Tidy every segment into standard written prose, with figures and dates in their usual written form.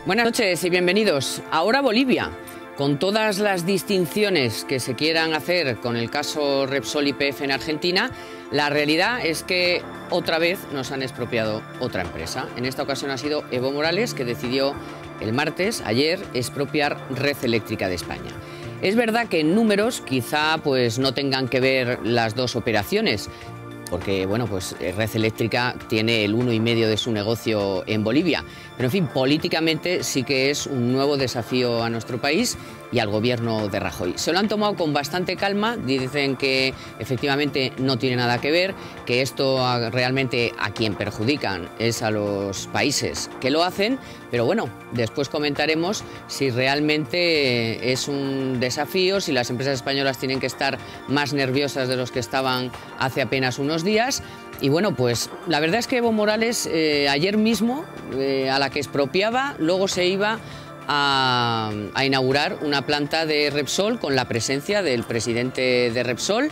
Buenas noches y bienvenidos. Ahora Bolivia. Con todas las distinciones que se quieran hacer con el caso Repsol YPF en Argentina, la realidad es que otra vez nos han expropiado otra empresa. En esta ocasión ha sido Evo Morales, que decidió el martes, ayer, expropiar Red Eléctrica de España. Es verdad que en números quizá no tengan que ver las dos operaciones, porque Red Eléctrica tiene el 1,5% de su negocio en Bolivia. Pero en fin, políticamente sí que es un nuevo desafío a nuestro país y al gobierno de Rajoy. Se lo han tomado con bastante calma, dicen que efectivamente no tiene nada que ver, que esto realmente a quien perjudican es a los países que lo hacen, pero bueno, después comentaremos si realmente es un desafío, si las empresas españolas tienen que estar más nerviosas de los que estaban hace apenas unos días. Y bueno, pues la verdad es que Evo Morales ayer mismo, a la que expropiaba, luego se iba a inaugurar una planta de Repsol con la presencia del presidente de Repsol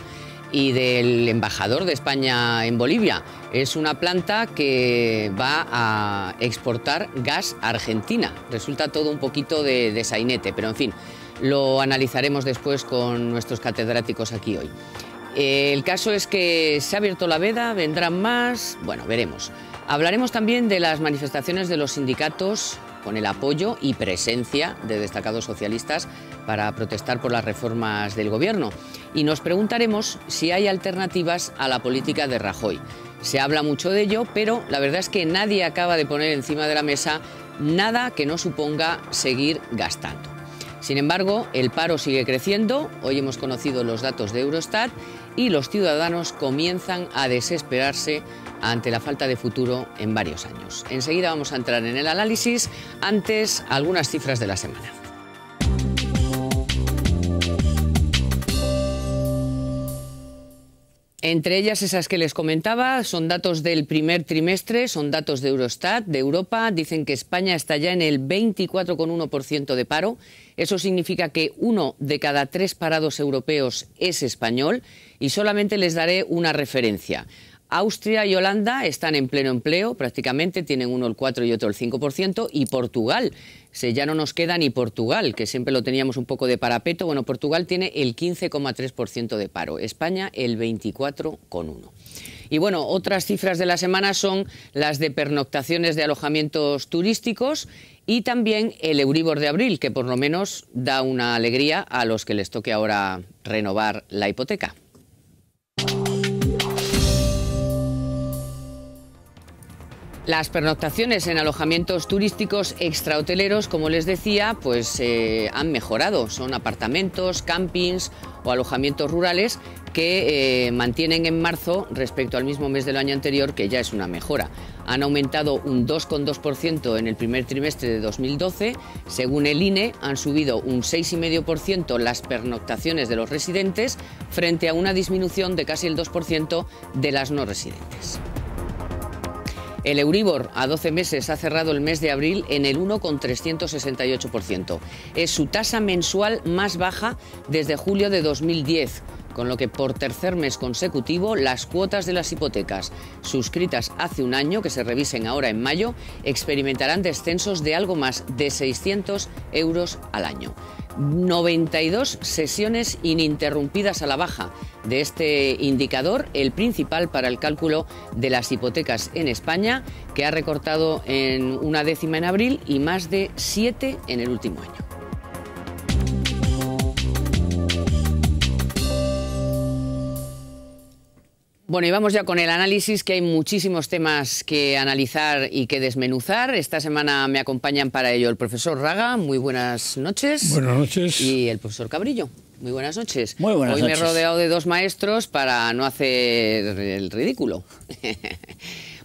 y del embajador de España en Bolivia. Es una planta que va a exportar gas a Argentina. Resulta todo un poquito de sainete, pero en fin, lo analizaremos después con nuestros catedráticos aquí hoy. El caso es que se ha abierto la veda, vendrán más, bueno, veremos. Hablaremos también de las manifestaciones de los sindicatos con el apoyo y presencia de destacados socialistas para protestar por las reformas del gobierno. Y nos preguntaremos si hay alternativas a la política de Rajoy. Se habla mucho de ello, pero la verdad es que nadie acaba de poner encima de la mesa nada que no suponga seguir gastando. Sin embargo, el paro sigue creciendo. Hoy hemos conocido los datos de Eurostat y los ciudadanos comienzan a desesperarse ante la falta de futuro en varios años. Enseguida vamos a entrar en el análisis. Antes, algunas cifras de la semana. Entre ellas, esas que les comentaba, son datos del primer trimestre, son datos de Eurostat, de Europa. Dicen que España está ya en el 24,1% de paro. Eso significa que 1 de cada 3 parados europeos es español. Y solamente les daré una referencia. Austria y Holanda están en pleno empleo, prácticamente, tienen uno el 4% y otro el 5%, y Portugal, ya no nos queda ni Portugal, que siempre lo teníamos un poco de parapeto. Bueno, Portugal tiene el 15,3% de paro, España el 24,1%. Y bueno, otras cifras de la semana son las de pernoctaciones de alojamientos turísticos y también el Euribor de abril, que por lo menos da una alegría a los que les toque ahora renovar la hipoteca. Las pernoctaciones en alojamientos turísticos extrahoteleros, como les decía, han mejorado. Son apartamentos, campings o alojamientos rurales que mantienen en marzo respecto al mismo mes del año anterior, que ya es una mejora. Han aumentado un 2,2% en el primer trimestre de 2012. Según el INE, han subido un 6,5% las pernoctaciones de los residentes frente a una disminución de casi el 2% de las no residentes. El Euribor a 12 meses ha cerrado el mes de abril en el 1,368%. Es su tasa mensual más baja desde julio de 2010, con lo que por tercer mes consecutivo las cuotas de las hipotecas suscritas hace un año, que se revisen ahora en mayo, experimentarán descensos de algo más de 600 euros al año. 92 sesiones ininterrumpidas a la baja de este indicador, el principal para el cálculo de las hipotecas en España, que ha recortado en 1/10 en abril y más de 7 en el último año. Bueno, y vamos ya con el análisis, que hay muchísimos temas que analizar y que desmenuzar. Esta semana me acompañan para ello el profesor Raga. Muy buenas noches. Buenas noches. Y el profesor Cabrillo. Muy buenas noches. Muy buenas noches. Hoy me he rodeado de dos maestros para no hacer el ridículo.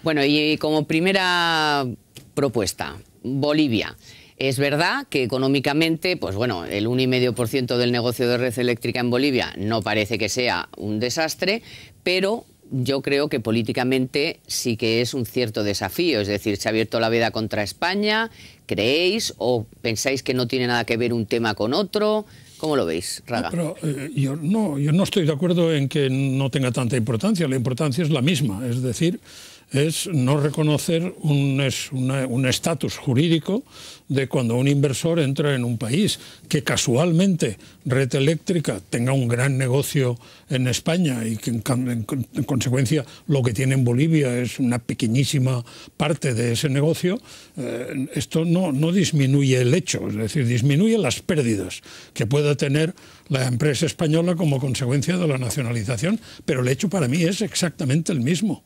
Bueno, y como primera propuesta, Bolivia. Es verdad que económicamente, el 1,5% del negocio de Red Eléctrica en Bolivia no parece que sea un desastre, pero yo creo que políticamente sí que es un cierto desafío. Es decir, se ha abierto la veda contra España. ¿Creéis o pensáis que no tiene nada que ver un tema con otro? ¿Cómo lo veis, Raga? No, pero yo no estoy de acuerdo en que no tenga tanta importancia. La importancia es la misma. Es decir, es no reconocer un estatus jurídico de cuando un inversor entra en un país, que casualmente Red Eléctrica tenga un gran negocio en España y que en consecuencia lo que tiene en Bolivia es una pequeñísima parte de ese negocio. Esto no disminuye el hecho, es decir, disminuye las pérdidas que pueda tener la empresa española como consecuencia de la nacionalización, pero el hecho para mí es exactamente el mismo.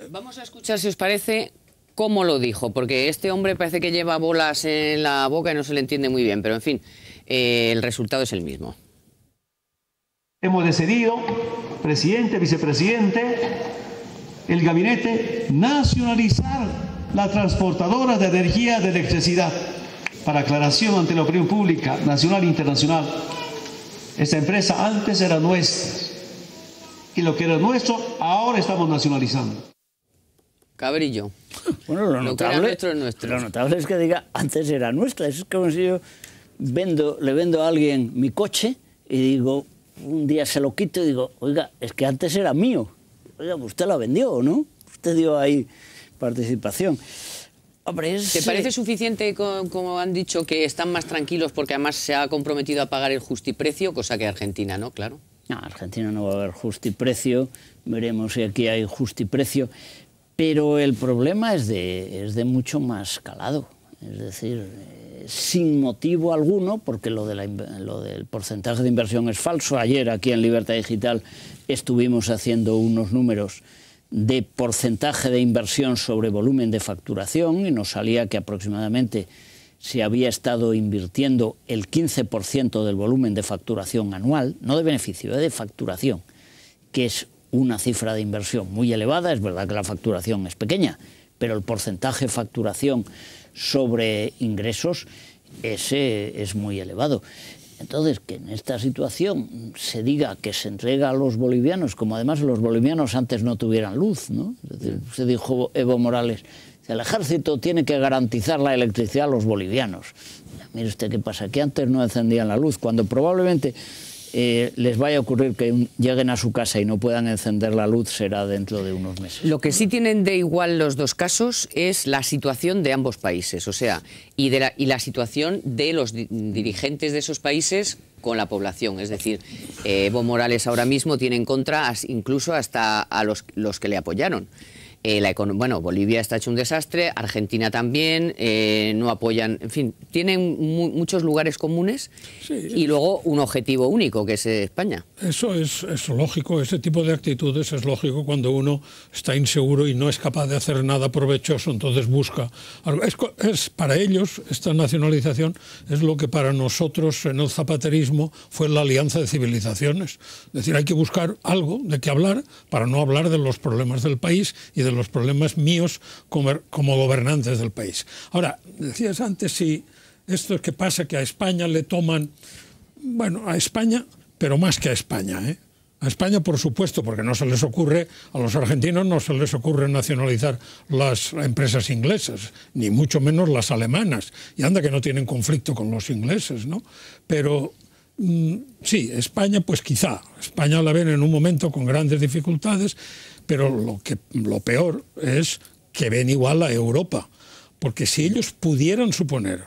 Vamos a escuchar, si os parece, cómo lo dijo, porque este hombre parece que lleva bolas en la boca y no se le entiende muy bien, pero en fin, el resultado es el mismo. Hemos decidido, presidente, vicepresidente, el gabinete, nacionalizar la transportadora de energía de electricidad. Para aclaración ante la opinión pública nacional e internacional, esta empresa antes era nuestra y lo que era nuestro ahora estamos nacionalizando. Cabrillo. Bueno, lo notable es que diga antes era nuestra. Es como si yo le vendo a alguien mi coche y digo, un día se lo quito y digo, oiga, es que antes era mío. Oiga, usted lo vendió, ¿no? Usted dio ahí participación. Hombre, ¿Te parece suficiente, como han dicho, que están más tranquilos porque además se ha comprometido a pagar el justiprecio, cosa que Argentina no, claro? No, Argentina no va a haber justiprecio, veremos si aquí hay justiprecio, pero el problema es de mucho más calado, es decir, sin motivo alguno, porque lo del porcentaje de inversión es falso. Ayer aquí en Libertad Digital estuvimos haciendo unos números de porcentaje de inversión sobre volumen de facturación y nos salía que aproximadamente se había estado invirtiendo el 15% del volumen de facturación anual, no de beneficio, de facturación, que es una cifra de inversión muy elevada. Es verdad que la facturación es pequeña, pero el porcentaje de facturación sobre ingresos es muy elevado. Entonces, que en esta situación se diga que se entrega a los bolivianos, como además los bolivianos antes no tuvieran luz, ¿no? Es decir, se dijo Evo Morales, el ejército tiene que garantizar la electricidad a los bolivianos. Mire usted qué pasa, que antes no encendían la luz, cuando probablemente les vaya a ocurrir que lleguen a su casa y no puedan encender la luz será dentro de unos meses. Lo que sí tienen de igual los dos casos es la situación de ambos países, o sea, y la situación de los dirigentes de esos países con la población. Es decir, Evo Morales ahora mismo tiene en contra incluso hasta a los que le apoyaron. Bueno, Bolivia está hecho un desastre, Argentina también, no apoyan, en fin, tienen muchos lugares comunes, sí, y luego un objetivo único, que es España. Eso es lógico, ese tipo de actitudes es lógico cuando uno está inseguro y no es capaz de hacer nada provechoso, entonces busca algo. Para ellos, esta nacionalización es lo que para nosotros en el zapaterismo fue la alianza de civilizaciones. Es decir, hay que buscar algo de qué hablar para no hablar de los problemas del país y de los problemas míos como gobernantes del país. Ahora, decías antes si esto es que pasa que a España le toman, bueno, a España, pero más que a España, ¿eh? A España, por supuesto, porque no se les ocurre, a los argentinos no se les ocurre nacionalizar las empresas inglesas, ni mucho menos las alemanas, y anda que no tienen conflicto con los ingleses, ¿no? Pero sí, España, pues quizá, España la ven en un momento con grandes dificultades, pero lo peor es que ven igual a Europa, porque si ellos pudieran suponer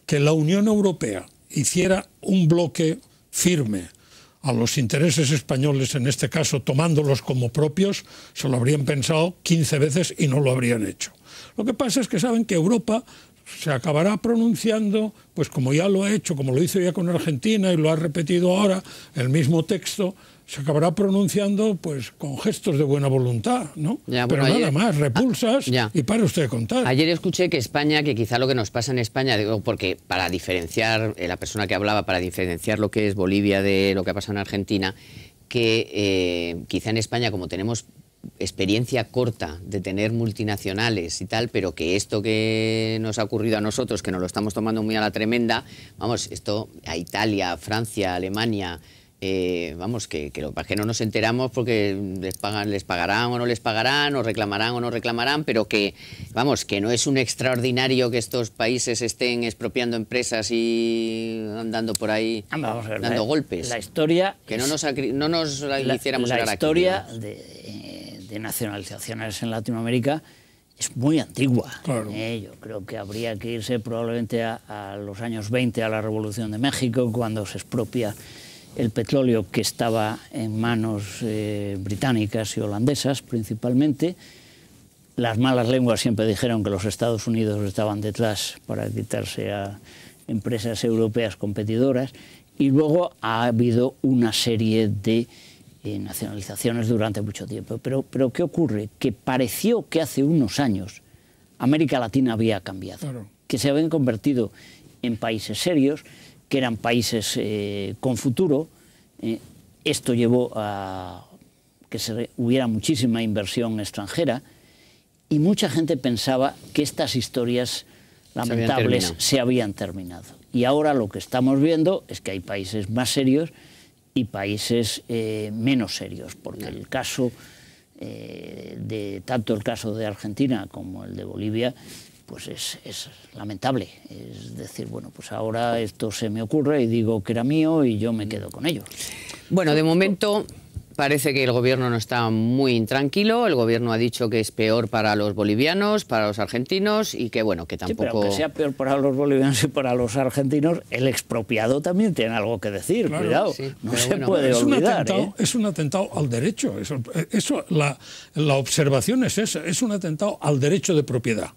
que la Unión Europea hiciera un bloque firme a los intereses españoles, en este caso tomándolos como propios, se lo habrían pensado 15 veces y no lo habrían hecho. Lo que pasa es que saben que Europa se acabará pronunciando, pues como ya lo ha hecho, como lo hizo ya con Argentina y lo ha repetido ahora, el mismo texto, se acabará pronunciando pues con gestos de buena voluntad, ¿no? Ya, bueno, pero nada más, repulsas y para usted de contar. Ayer escuché que España, que quizá lo que nos pasa en España, digo, porque para diferenciar, la persona que hablaba, para diferenciar lo que es Bolivia de lo que ha pasado en Argentina, que quizá en España, como tenemos experiencia corta de tener multinacionales y tal, pero que esto que nos ha ocurrido a nosotros, que nos lo estamos tomando muy a la tremenda, vamos, esto a Italia, Francia, Alemania, vamos, que no nos enteramos porque les pagarán o no les pagarán, o reclamarán o no reclamarán, pero que, vamos, que no es un extraordinario que estos países estén expropiando empresas y andando por ahí dando golpes. La historia... Que no nos hiciéramos la historia de de nacionalizaciones en Latinoamérica es muy antigua. Claro. Yo creo que habría que irse probablemente a los años 20, a la Revolución de México, cuando se expropia el petróleo que estaba en manos británicas y holandesas principalmente. Las malas lenguas siempre dijeron que los Estados Unidos estaban detrás para quitarse a empresas europeas competidoras, y luego ha habido una serie de nacionalizaciones durante mucho tiempo. Pero ¿qué ocurre? Que pareció que hace unos años América Latina había cambiado, claro, que se habían convertido en países serios, que eran países con futuro. Esto llevó a que hubiera muchísima inversión extranjera, y mucha gente pensaba que estas historias lamentables se habían terminado. Y ahora lo que estamos viendo es que hay países más serios y países menos serios, porque el caso tanto el caso de Argentina como el de Bolivia pues es lamentable. Es decir, bueno, pues ahora esto se me ocurre y digo que era mío y yo me quedo con ello. Bueno, de momento parece que el gobierno no está muy intranquilo. El gobierno ha dicho que es peor para los bolivianos, para los argentinos, y que bueno, que tampoco... Sí, pero aunque sea peor para los bolivianos y para los argentinos, el expropiado también tiene algo que decir. Claro, cuidado, sí, no se puede olvidar. Es un atentado al derecho. La observación es esa, es un atentado al derecho de propiedad.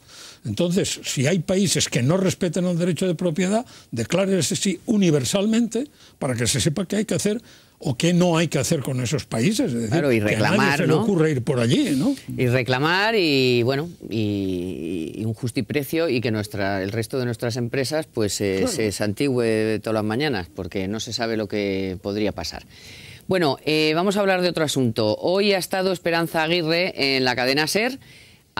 Entonces, si hay países que no respeten el derecho de propiedad, declárense sí universalmente para que se sepa qué hay que hacer o qué no hay que hacer con esos países. Es decir, claro, y reclamar, que a nadie se le ocurre ir por allí, ¿no? Y reclamar y, bueno, y un justiprecio, y que el resto de nuestras empresas pues se santigüe todas las mañanas, porque no se sabe lo que podría pasar. Bueno, vamos a hablar de otro asunto. Hoy ha estado Esperanza Aguirre en la cadena SER,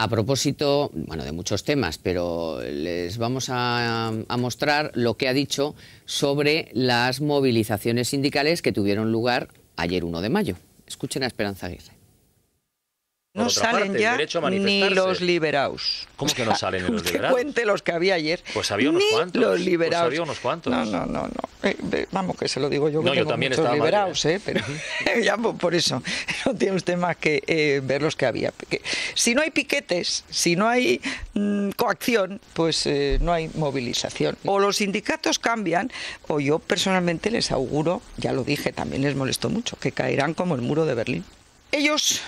a propósito, bueno, de muchos temas, pero les vamos a mostrar lo que ha dicho sobre las movilizaciones sindicales que tuvieron lugar ayer 1 de mayo. Escuchen a Esperanza Aguirre. No salen ya ni los liberados. ¿Cómo que no salen ni los liberados? Cuente los que había ayer. Pues había unos cuantos. Los liberados. Pues había unos cuantos. No. Vamos, que se lo digo yo, que no, tengo yo también muchos liberados, mal, pero ya por eso no tiene usted más que ver los que había. Porque si no hay piquetes, si no hay coacción, pues no hay movilización. O los sindicatos cambian, o yo personalmente les auguro, ya lo dije, también les molestó mucho, que caerán como el muro de Berlín. Ellos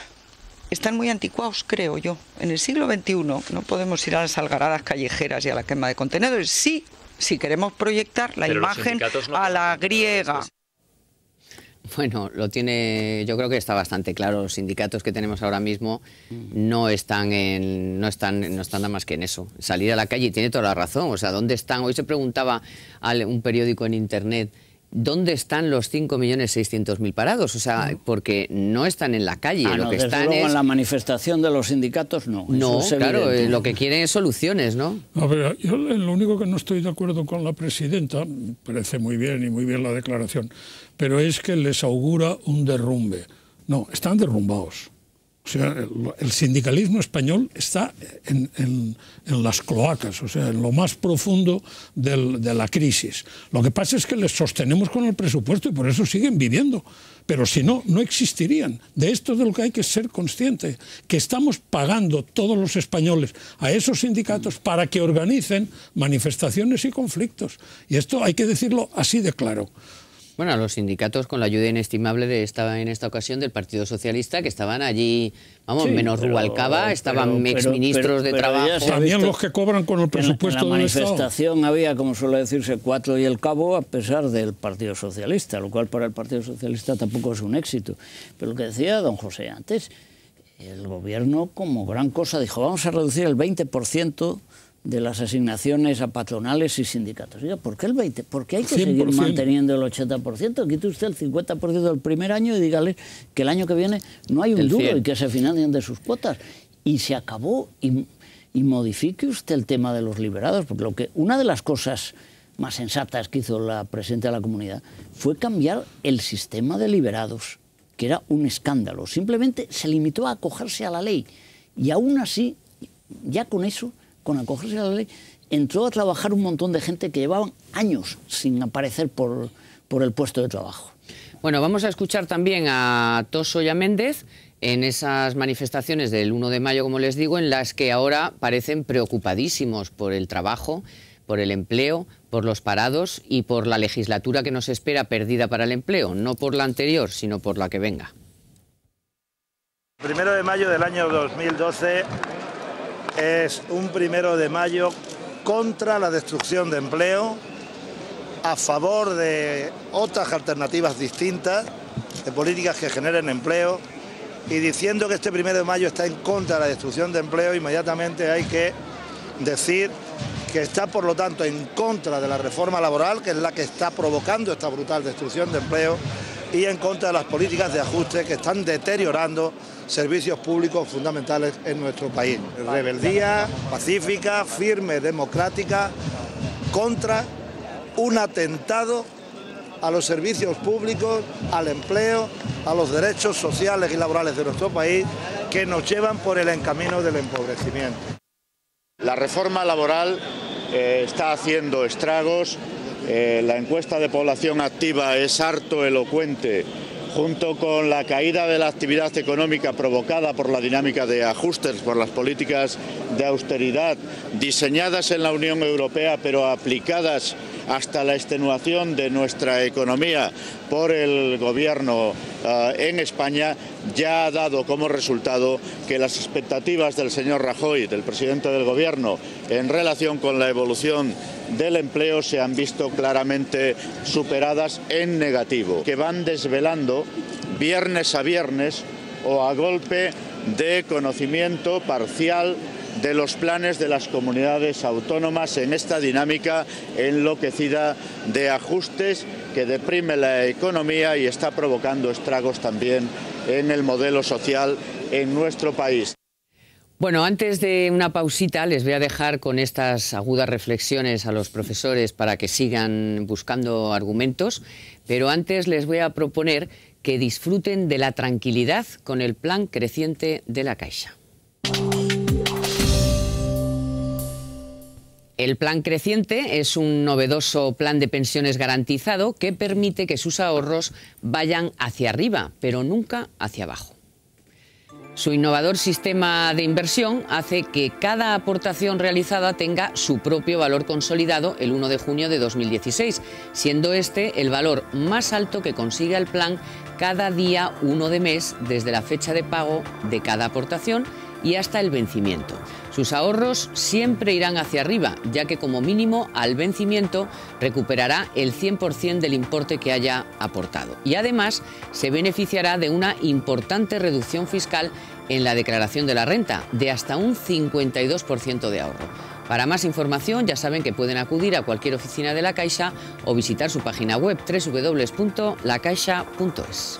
están muy anticuados, creo yo. En el siglo XXI no podemos ir a las algaradas callejeras y a la quema de contenedores. Sí, si queremos proyectar la imagen a la griega. Bueno, lo tiene, yo creo que está bastante claro. Los sindicatos que tenemos ahora mismo no están nada más que en eso, salir a la calle, y tiene toda la razón. O sea, ¿dónde están? Hoy se preguntaba a un periódico en internet, ¿dónde están los 5.600.000 parados? O sea, porque no están en la calle. Lo que están luego es en la manifestación de los sindicatos, no. No, claro, lo que quieren es soluciones, ¿no? A ver, yo lo único que no estoy de acuerdo con la presidenta, me parece muy bien y muy bien la declaración, pero es que les augura un derrumbe. No, están derrumbados. O sea, el sindicalismo español está en las cloacas, o sea, en lo más profundo de la crisis. Lo que pasa es que les sostenemos con el presupuesto y por eso siguen viviendo. Pero si no, no existirían. De esto es de lo que hay que ser consciente, que estamos pagando todos los españoles a esos sindicatos para que organicen manifestaciones y conflictos. Y esto hay que decirlo así de claro. Bueno, a los sindicatos, con la ayuda inestimable en esta ocasión del Partido Socialista, que estaban allí, vamos, sí, menos Rubalcaba, estaban exministros de trabajo. También los que cobran con el presupuesto del Estado. En la manifestación había, como suele decirse, 4 y el cabo, a pesar del Partido Socialista, lo cual para el Partido Socialista tampoco es un éxito. Pero lo que decía don José antes, el gobierno como gran cosa dijo, vamos a reducir el 20% de las asignaciones a patronales y sindicatos. Oiga, ¿por qué el 20%? ¿Por qué hay que 100%. Seguir manteniendo el 80%? Quite usted el 50% del primer año y dígale que el año que viene no hay un duro y que se financien de sus cuotas. Y se acabó. Y modifique usted el tema de los liberados, porque una de las cosas más sensatas que hizo la presidenta de la comunidad fue cambiar el sistema de liberados, que era un escándalo. Simplemente se limitó a acogerse a la ley. Y aún así, ya con eso, con acogerse a la ley, entró a trabajar un montón de gente que llevaban años sin aparecer por el puesto de trabajo. Bueno, vamos a escuchar también a Toso y a Méndez en esas manifestaciones del 1 de mayo, como les digo, en las que ahora parecen preocupadísimos por el trabajo, por el empleo, por los parados y por la legislatura que nos espera perdida para el empleo, no por la anterior, sino por la que venga. El 1 de mayo del año 2012 es un 1 de mayo contra la destrucción de empleo, a favor de otras alternativas distintas, de políticas que generen empleo, y diciendo que este 1 de mayo está en contra de la destrucción de empleo, inmediatamente hay que decir que está, por lo tanto, en contra de la reforma laboral, que es la que está provocando esta brutal destrucción de empleo, y en contra de las políticas de ajuste que están deteriorando servicios públicos fundamentales en nuestro país. Rebeldía pacífica, firme, democrática, contra un atentado a los servicios públicos, al empleo, a los derechos sociales y laborales de nuestro país, que nos llevan por el camino del empobrecimiento. La reforma laboral está haciendo estragos. La encuesta de población activa es harto elocuente, junto con la caída de la actividad económica provocada por la dinámica de ajustes, por las políticas de austeridad diseñadas en la Unión Europea, pero aplicadas hasta la extenuación de nuestra economía por el gobierno en España, ya ha dado como resultado que las expectativas del señor Rajoy, del presidente del gobierno, en relación con la evolución del empleo se han visto claramente superadas en negativo, que van desvelando viernes a viernes o a golpe de conocimiento parcial de los planes de las comunidades autónomas en esta dinámica enloquecida de ajustes que deprime la economía y está provocando estragos también en el modelo social en nuestro país. Bueno, antes de una pausita les voy a dejar con estas agudas reflexiones a los profesores para que sigan buscando argumentos, pero antes les voy a proponer que disfruten de la tranquilidad con el plan creciente de la Caixa. El plan creciente es un novedoso plan de pensiones garantizado que permite que sus ahorros vayan hacia arriba, pero nunca hacia abajo. Su innovador sistema de inversión hace que cada aportación realizada tenga su propio valor consolidado el 1 de junio de 2016, siendo este el valor más alto que consiga el plan cada día 1 de mes desde la fecha de pago de cada aportación y hasta el vencimiento. Sus ahorros siempre irán hacia arriba, ya que como mínimo al vencimiento recuperará el 100% del importe que haya aportado. Y además se beneficiará de una importante reducción fiscal en la declaración de la renta, de hasta un 52% de ahorro. Para más información ya saben que pueden acudir a cualquier oficina de La Caixa o visitar su página web www.lacaixa.es.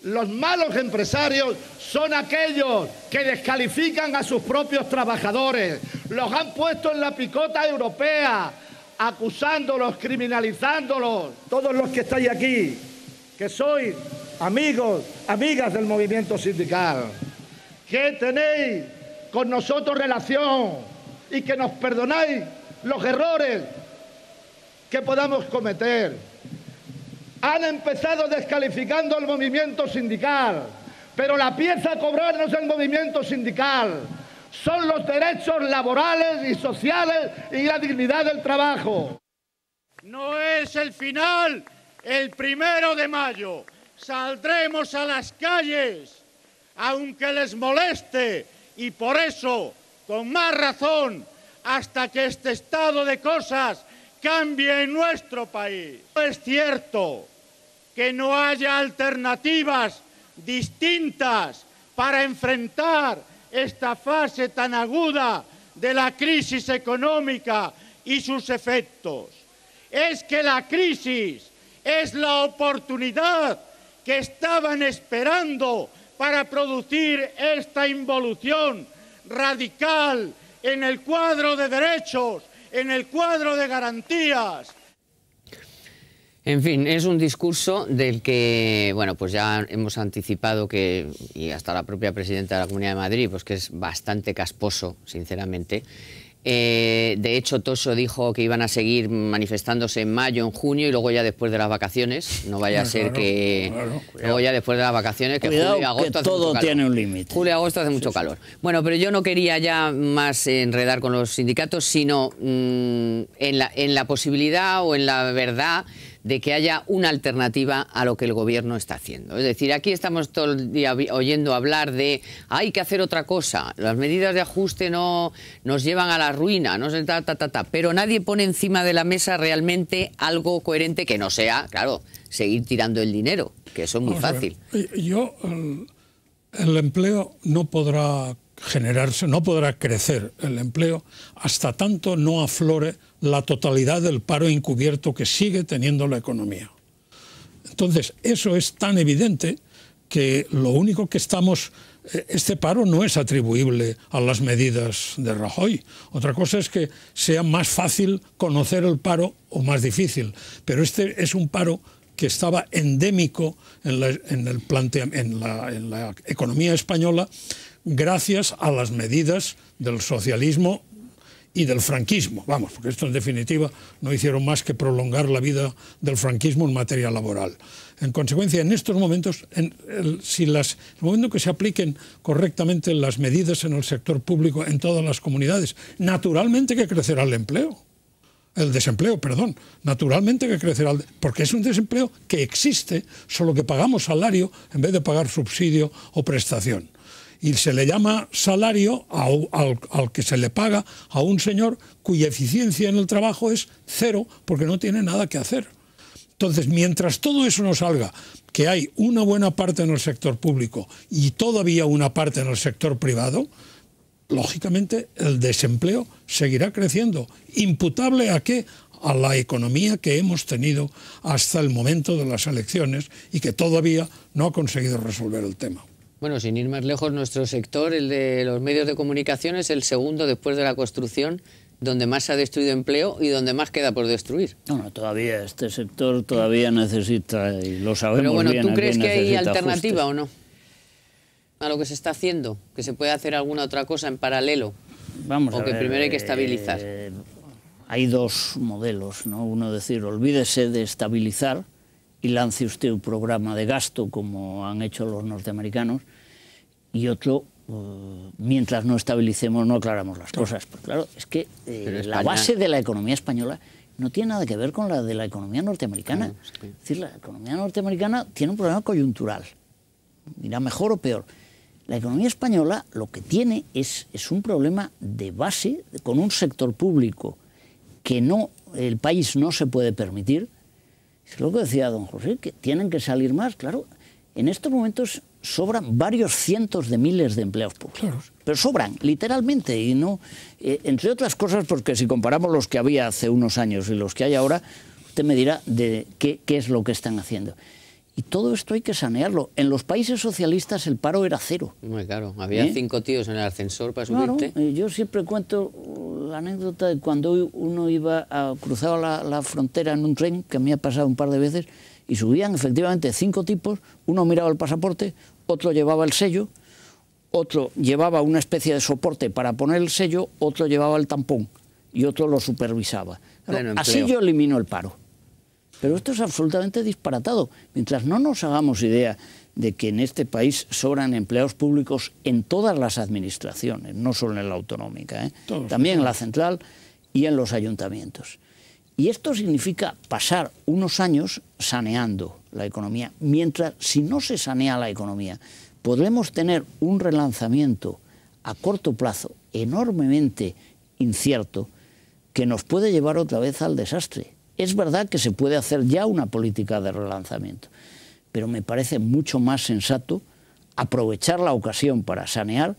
Los malos empresarios son aquellos que descalifican a sus propios trabajadores, los han puesto en la picota europea, acusándolos, criminalizándolos. Todos los que estáis aquí, que sois amigos, amigas del movimiento sindical, que tenéis con nosotros relación y que nos perdonáis los errores que podamos cometer. Han empezado descalificando el movimiento sindical, pero la pieza a cobrar no es el movimiento sindical, son los derechos laborales y sociales y la dignidad del trabajo. No es el final el 1 de mayo. Saldremos a las calles, aunque les moleste, y por eso, con más razón, hasta que este estado de cosas cambie en nuestro país. No es cierto que no haya alternativas distintas para enfrentar esta fase tan aguda de la crisis económica y sus efectos. Es que la crisis es la oportunidad que estaban esperando para producir esta involución radical en el cuadro de derechos, en el cuadro de garantías. En fin, es un discurso del que, bueno, pues ya hemos anticipado que, y hasta la propia presidenta de la Comunidad de Madrid, pues que es bastante casposo, sinceramente. De hecho, Toso dijo que iban a seguir manifestándose en mayo, en junio y luego ya después de las vacaciones. No vaya a ser que luego ya después de las vacaciones, que julio y agosto hace todo mucho tiene calor. un límite. Julio y agosto hace mucho calor. Bueno, pero yo no quería ya más enredar con los sindicatos, sino en la posibilidad o en la verdad de que haya una alternativa a lo que el gobierno está haciendo. Es decir, aquí estamos todo el día oyendo hablar de hay que hacer otra cosa, las medidas de ajuste no nos llevan a la ruina, no sé, pero nadie pone encima de la mesa realmente algo coherente que no sea, claro, seguir tirando el dinero, que eso es muy fácil. El empleo no podrá generarse, no podrá crecer el empleo hasta tanto no aflore la totalidad del paro encubierto que sigue teniendo la economía. Entonces, eso es tan evidente que lo único que estamos... Este paro no es atribuible a las medidas de Rajoy. Otra cosa es que sea más fácil conocer el paro o más difícil. Pero este es un paro que estaba endémico en la economía española gracias a las medidas del socialismo y del franquismo, vamos, porque esto en definitiva no hicieron más que prolongar la vida del franquismo en materia laboral. En consecuencia, en estos momentos, en el momento que se apliquen correctamente las medidas en el sector público en todas las comunidades, naturalmente que crecerá el desempleo, perdón, naturalmente que crecerá, porque es un desempleo que existe, solo que pagamos salario en vez de pagar subsidio o prestación. Y se le llama salario al que se le paga a un señor cuya eficiencia en el trabajo es cero porque no tiene nada que hacer. Entonces, mientras todo eso no salga, que hay una buena parte en el sector público y todavía una parte en el sector privado, lógicamente el desempleo seguirá creciendo. ¿Imputable a qué? A la economía que hemos tenido hasta el momento de las elecciones y que todavía no ha conseguido resolver el tema. Bueno, sin ir más lejos, nuestro sector, el de los medios de comunicación, es el segundo después de la construcción donde más se ha destruido empleo y donde más queda por destruir. No, todavía este sector todavía necesita, y lo sabemos bien. Pero bueno, bien, ¿tú crees que hay alternativa ajustes o no a lo que se está haciendo? ¿Que se puede hacer alguna otra cosa en paralelo? Vamos ¿O a que ver, primero hay que estabilizar? Hay dos modelos, ¿no? Uno decir, olvídese de estabilizar y lance usted un programa de gasto como han hecho los norteamericanos, y otro, mientras no estabilicemos no aclaramos las cosas. Pero claro, es que la base de la economía española no tiene nada que ver con la de la economía norteamericana. Es decir, la economía norteamericana tiene un problema coyuntural, irá mejor o peor. La economía española lo que tiene es un problema de base, con un sector público que el país no se puede permitir. Es lo que decía don José, que tienen que salir más. Claro, en estos momentos sobran varios cientos de miles de empleos públicos. Claro. Pero sobran, literalmente, y no, entre otras cosas, porque si comparamos los que había hace unos años y los que hay ahora, usted me dirá de qué es lo que están haando. Y todo esto hay que sanearlo. En los países socialistas el paro era cero. Muy claro, había 5 tíos en el ascensor para subirte. Claro, yo siempre cuento la anécdota de cuando uno cruzaba la frontera en un tren, que me ha pasado un par de veces, y subían efectivamente 5 tipos, uno miraba el pasaporte, otro llevaba el sello, otro llevaba una especie de soporte para poner el sello, otro llevaba el tampón y otro lo supervisaba. Claro, así yo elimino el paro. Pero esto es absolutamente disparatado. Mientras no nos hagamos idea de que en este país sobran empleados públicos en todas las administraciones, no solo en la autonómica, también en la central y en los ayuntamientos. Y esto significa pasar unos años saneando la economía. Mientras, si no se sanea la economía, podremos tener un relanzamiento a corto plazo enormemente incierto que nos puede llevar otra vez al desastre. Es verdad que se puede hacer ya una política de relanzamiento, pero me parece mucho más sensato aprovechar la ocasión para sanear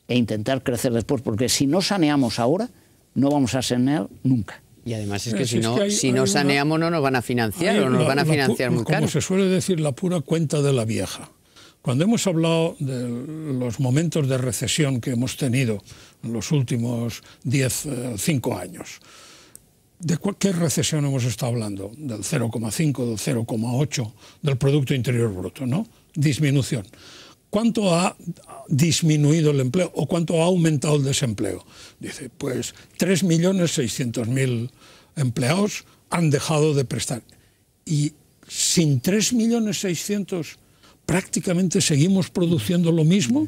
e intentar crecer después, porque si no saneamos ahora, no vamos a sanear nunca. Y además es que si no saneamos no nos van a financiar o nos van a financiar muy caro. Como se suele decir, la pura cuenta de la vieja. Cuando hemos hablado de los momentos de recesión que hemos tenido en los últimos 5 años, ¿De qué recesión hemos estado hablando? Del 0,5, del 0,8 del Producto Interior Bruto, ¿no? Disminución. ¿Cuánto ha disminuido el empleo o cuánto ha aumentado el desempleo? Dice, pues 3.600.000 empleados han dejado de prestar. Y sin 3.600.000 prácticamente seguimos produciendo lo mismo.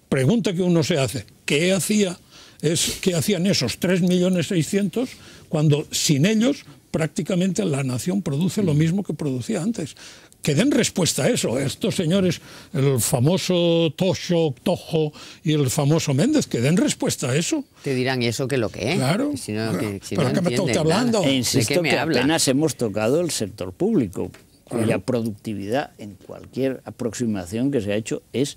Pregunta que uno se hace, ¿qué hacían esos 3.600.000 cuando sin ellos prácticamente la nación produce lo mismo que producía antes? Que den respuesta a eso. Estos señores, el famoso Tojo y el famoso Méndez, que den respuesta a eso. Te dirán, ¿y eso qué es lo que es? Claro. Si no, pero ¿qué me está hablando? E insisto que apenas hemos tocado el sector público, cuya productividad en cualquier aproximación que se ha hecho es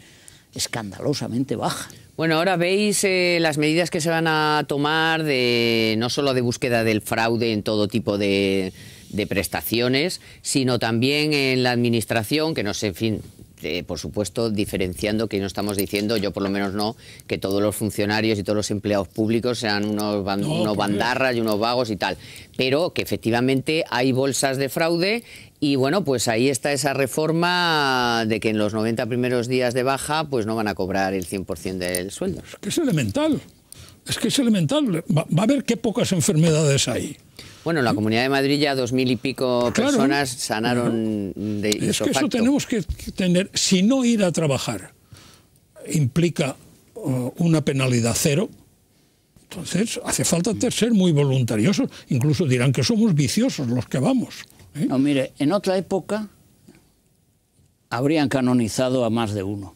escandalosamente baja. Bueno, ahora veis las medidas que se van a tomar no solo de búsqueda del fraude en todo tipo de prestaciones, sino también en la administración, que no sé, en fin, por supuesto, diferenciando, que no estamos diciendo, yo por lo menos no, que todos los funcionarios y todos los empleados públicos sean unos bandarras y unos vagos y tal, pero que efectivamente hay bolsas de fraude. Y bueno, pues ahí está esa reforma de que en los 90 primeros días de baja pues no van a cobrar el 100% del sueldo. Es que es elemental. Es que es elemental. Va a haber qué pocas enfermedades hay. Bueno, en la Comunidad de Madrid ya 2.000 y pico personas sanaron de ipso Es que eso facto. tenemos que tener. Si no ir a trabajar implica una penalidad cero, entonces hace falta ser muy voluntariosos. Incluso dirán que somos viciosos los que vamos. No, mire, en otra época habrían canonizado a más de uno,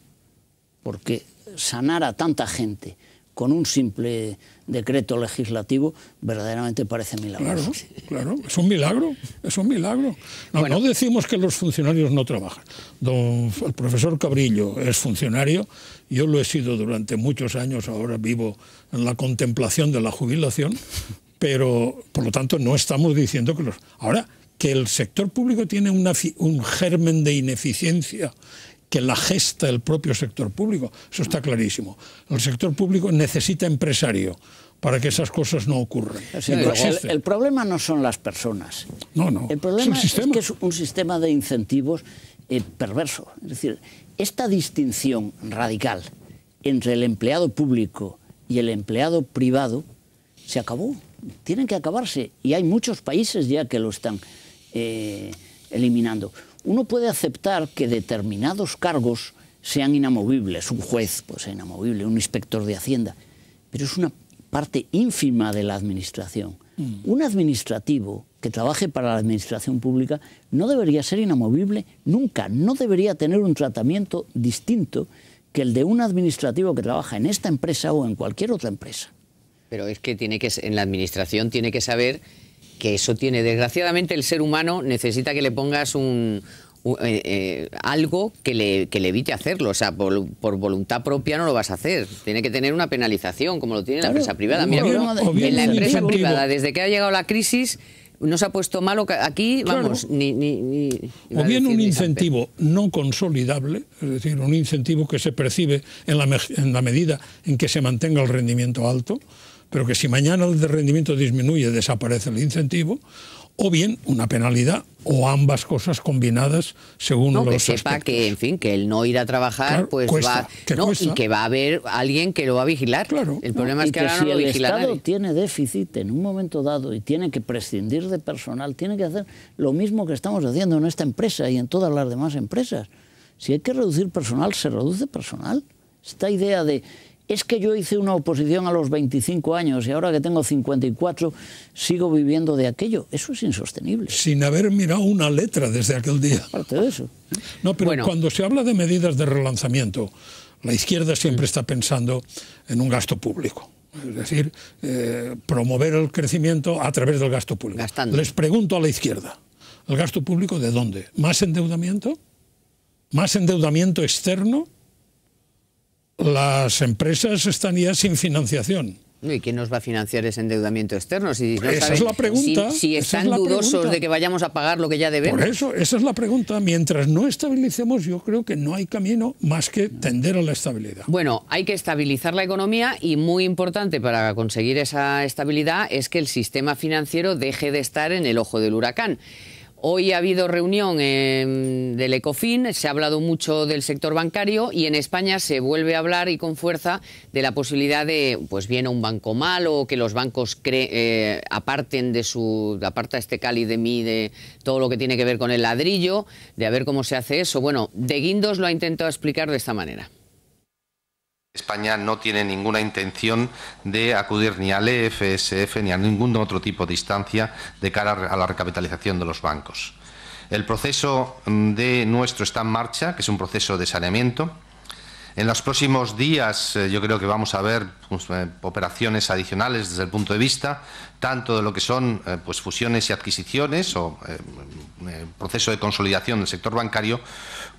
porque sanar a tanta gente con un simple decreto legislativo verdaderamente parece milagroso. Claro, es un milagro, es un milagro. No, bueno, no decimos que los funcionarios no trabajan. El profesor Cabrillo es funcionario, yo lo he sido durante muchos años, ahora vivo en la contemplación de la jubilación, pero por lo tanto no estamos diciendo que los... Ahora, que el sector público tiene un germen de ineficiencia que la gesta el propio sector público, eso está clarísimo. El sector público necesita empresario para que esas cosas no ocurran. Sí, el problema no son las personas. No. El problema es que es un sistema de incentivos perverso. Es decir, esta distinción radical entre el empleado público y el empleado privado se acabó. Tienen que acabarse. Y hay muchos países ya que lo están eliminando. Uno puede aceptar que determinados cargos sean inamovibles, un juez pues inamovible, un inspector de Hacienda, pero es una parte ínfima de la administración. Un administrativo que trabaje para la administración pública no debería ser inamovible nunca, no debería tener un tratamiento distinto que el de un administrativo que trabaja en esta empresa o en cualquier otra empresa. Pero es que en la administración tiene que saber que eso tiene, desgraciadamente el ser humano necesita que le pongas algo que le evite hacerlo, o sea, por voluntad propia no lo vas a hacer, tiene que tener una penalización como lo tiene la empresa privada. Mira, en la empresa privada, desde que ha llegado la crisis, no se ha puesto malo aquí, vamos, o bien un incentivo no consolidable, es decir, un incentivo que se percibe en la medida en que se mantenga el rendimiento alto, pero que si mañana el rendimiento disminuye, desaparece el incentivo, o bien una penalidad, o ambas cosas combinadas según los aspectos. Que sepa que, en fin, que el no ir a trabajar, claro, pues cuesta. Y que va a haber alguien que lo va a vigilar. Claro. El problema es que ahora no lo vigila nadie. Si el Estado tiene déficit en un momento dado y tiene que prescindir de personal, tiene que hacer lo mismo que estamos haciendo en esta empresa y en todas las demás empresas. Si hay que reducir personal, se reduce personal. Esta idea de... Es que yo hice una oposición a los 25 años y ahora que tengo 54 sigo viviendo de aquello. Eso es insostenible. Sin haber mirado una letra desde aquel día. Aparte de eso. No, pero cuando se habla de medidas de relanzamiento, la izquierda siempre está pensando en un gasto público. Es decir, promover el crecimiento a través del gasto público. Gastando. Les pregunto a la izquierda, ¿el gasto público de dónde? ¿Más endeudamiento? ¿Más endeudamiento externo? Las empresas están ya sin financiación. ¿Y quién nos va a financiar ese endeudamiento externo? Si no esa saben, es la pregunta. Si están dudosos de que vayamos a pagar lo que ya debemos. Por eso, esa es la pregunta. Mientras no estabilicemos, yo creo que no hay camino más que tender a la estabilidad. Bueno, hay que estabilizar la economía y muy importante para conseguir esa estabilidad es que el sistema financiero deje de estar en el ojo del huracán. Hoy ha habido reunión del Ecofin, se ha hablado mucho del sector bancario y en España se vuelve a hablar y con fuerza de la posibilidad de, pues viene un banco malo, o que los bancos aparten aparta este Cali de mí, de todo lo que tiene que ver con el ladrillo, de a ver cómo se hace eso. Bueno, De Guindos lo ha intentado explicar de esta manera. España no tiene ninguna intención de acudir ni al EFSF ni a ningún otro tipo de instancia de cara a la recapitalización de los bancos. El proceso nuestro está en marcha, que es un proceso de saneamiento. En los próximos días yo creo que vamos a ver operaciones adicionales desde el punto de vista tanto de lo que son pues fusiones y adquisiciones o proceso de consolidación del sector bancario,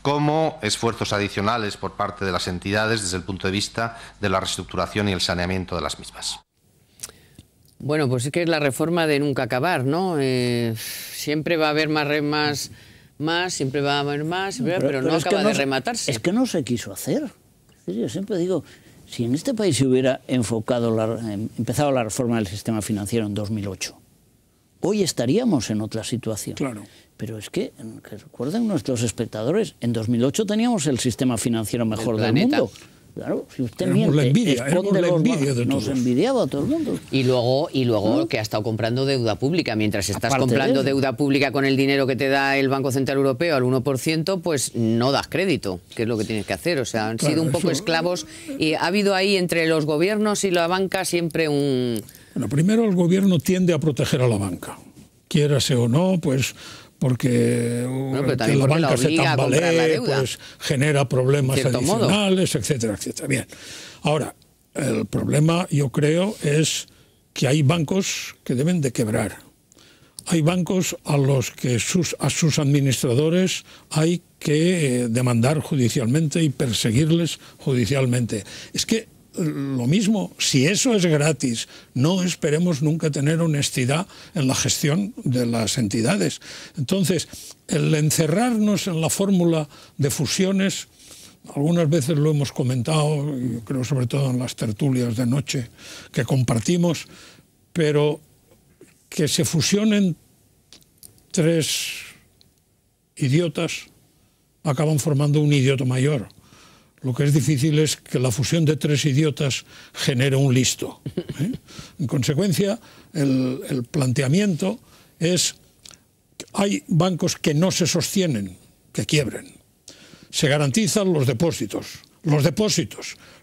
como esfuerzos adicionales por parte de las entidades desde el punto de vista de la reestructuración y el saneamiento de las mismas. Bueno, pues es que es la reforma de nunca acabar, ¿no? Siempre va a haber más, siempre va a haber más, pero no acaba de rematarse. Es que no se quiso hacer. Yo siempre digo, si en este país se hubiera empezado la reforma del sistema financiero en 2008, hoy estaríamos en otra situación. Claro. Pero es que recuerden nuestros espectadores, en 2008 teníamos el sistema financiero mejor del mundo. Claro, si usted miente, nos envidiaba a todo el mundo. Y luego que ha estado comprando deuda pública. Mientras estás comprando deuda pública con el dinero que te da el Banco Central Europeo al 1%, pues no das crédito, que es lo que tienes que hacer. O sea, han sido un poco esclavos y ha habido ahí entre los gobiernos y la banca siempre un... Bueno, primero el gobierno tiende a proteger a la banca, quiérase o no, pues... porque que la banca se tambalee, pues genera problemas adicionales, etcétera, etcétera. Bien. Ahora, el problema, yo creo, es que hay bancos que deben de quebrar. Hay bancos a los que a sus administradores hay que demandar judicialmente y perseguirles judicialmente. Es que lo mismo, si eso es gratis, no esperemos nunca tener honestidad en la gestión de las entidades. Entonces, el encerrarnos en la fórmula de fusiones, algunas veces lo hemos comentado, yo creo sobre todo en las tertulias de noche que compartimos, pero que se fusionen tres idiotas acaban formando un idiota mayor. Lo que es difícil es que la fusión de tres idiotas genere un listo. En consecuencia, el planteamiento es que hay bancos que no se sostienen, que quiebren. Se garantizan los depósitos,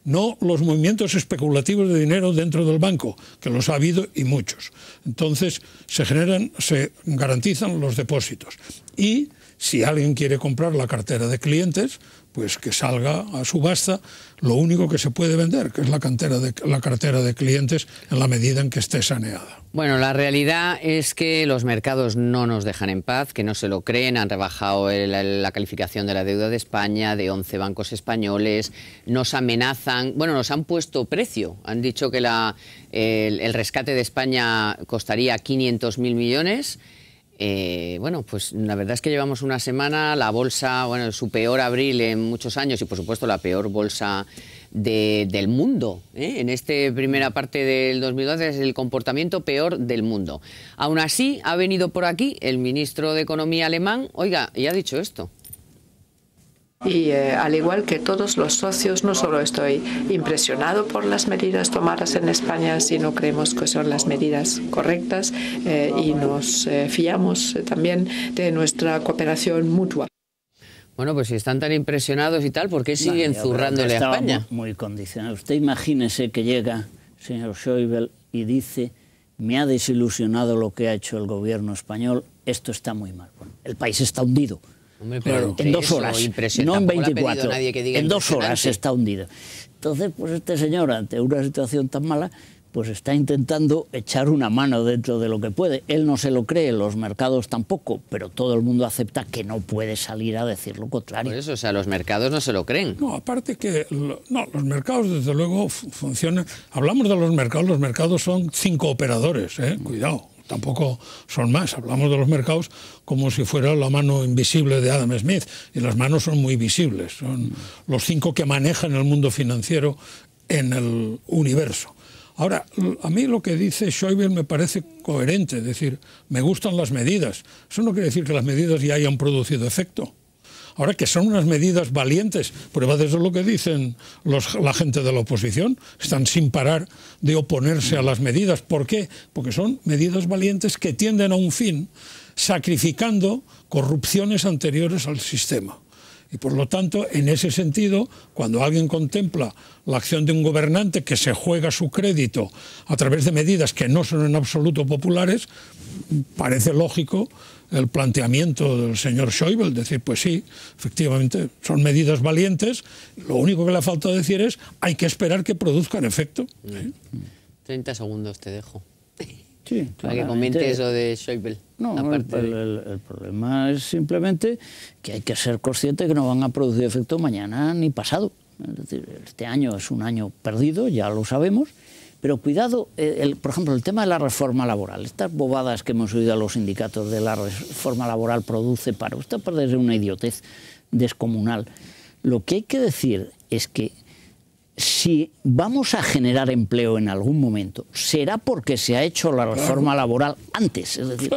no los movimientos especulativos de dinero dentro del banco, que los ha habido y muchos. Entonces, se garantizan los depósitos. Y si alguien quiere comprar la cartera de clientes, pues que salga a subasta lo único que se puede vender, que es la cartera de clientes en la medida en que esté saneada. Bueno, la realidad es que los mercados no nos dejan en paz, que no se lo creen, han rebajado la calificación de la deuda de España, de 11 bancos españoles, nos amenazan, bueno, nos han puesto precio, han dicho que el rescate de España costaría 500.000 millones. Bueno, pues la verdad es que llevamos una semana, la bolsa, bueno, su peor abril en muchos años y por supuesto la peor bolsa del mundo. En esta primera parte del 2012 es el comportamiento peor del mundo. Aún así, ha venido por aquí el ministro de Economía alemán, oiga, y ha dicho esto. Y al igual que todos los socios, no solo estoy impresionado por las medidas tomadas en España, sino creemos que son las medidas correctas y nos fiamos también de nuestra cooperación mutua. Bueno, pues si están tan impresionados y tal, ¿por qué siguen zurrándole a España? Muy condicionado. Usted imagínese que llega el señor Schäuble y dice: me ha desilusionado lo que ha hecho el gobierno español, esto está muy mal. Bueno, el país está hundido. Hombre, pero en 2 horas, no en 24, en 2 horas está hundido. Entonces, pues este señor, ante una situación tan mala, pues está intentando echar una mano dentro de lo que puede. Él no se lo cree, los mercados tampoco, pero todo el mundo acepta que no puede salir a decir lo contrario. Por eso, o sea, los mercados no se lo creen. No, aparte que los mercados desde luego funcionan. Hablamos de los mercados son 5 operadores, cuidado. Tampoco son más. Hablamos de los mercados como si fuera la mano invisible de Adam Smith, y las manos son muy visibles. Son los 5 que manejan el mundo financiero en el universo. Ahora, a mí lo que dice Schäuble me parece coherente, es decir, me gustan las medidas. Eso no quiere decir que las medidas ya hayan producido efecto. Ahora, que son unas medidas valientes, prueba de eso es lo que dicen la gente de la oposición, están sin parar de oponerse a las medidas. ¿Por qué? Porque son medidas valientes que tienden a un fin, sacrificando corrupciones anteriores al sistema. Y por lo tanto, en ese sentido, cuando alguien contempla la acción de un gobernante que se juega su crédito a través de medidas que no son en absoluto populares, parece lógico el planteamiento del señor Schäuble, decir, pues sí, efectivamente, son medidas valientes, lo único que le falta decir es, hay que esperar que produzcan efecto. 30 segundos te dejo. Sí, para que comente eso de Schäuble. No, el problema es simplemente que hay que ser consciente que no van a producir efecto mañana ni pasado. Es decir, este año es un año perdido, ya lo sabemos, pero cuidado, por ejemplo, el tema de la reforma laboral, estas bobadas que hemos oído a los sindicatos de la reforma laboral produce paro, esto parece una idiotez descomunal. Lo que hay que decir es que si vamos a generar empleo en algún momento, será porque se ha hecho la reforma laboral antes. Es decir,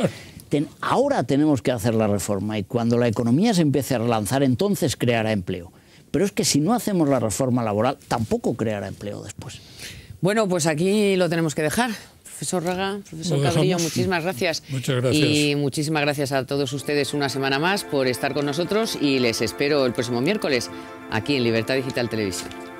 ahora tenemos que hacer la reforma y cuando la economía se empiece a relanzar, entonces creará empleo. Pero es que si no hacemos la reforma laboral, tampoco creará empleo después. Bueno, pues aquí lo tenemos que dejar. Profesor Raga, profesor Cabrillo, muchísimas gracias. Muchas gracias. Y muchísimas gracias a todos ustedes una semana más por estar con nosotros y les espero el próximo miércoles aquí en Libertad Digital Televisión.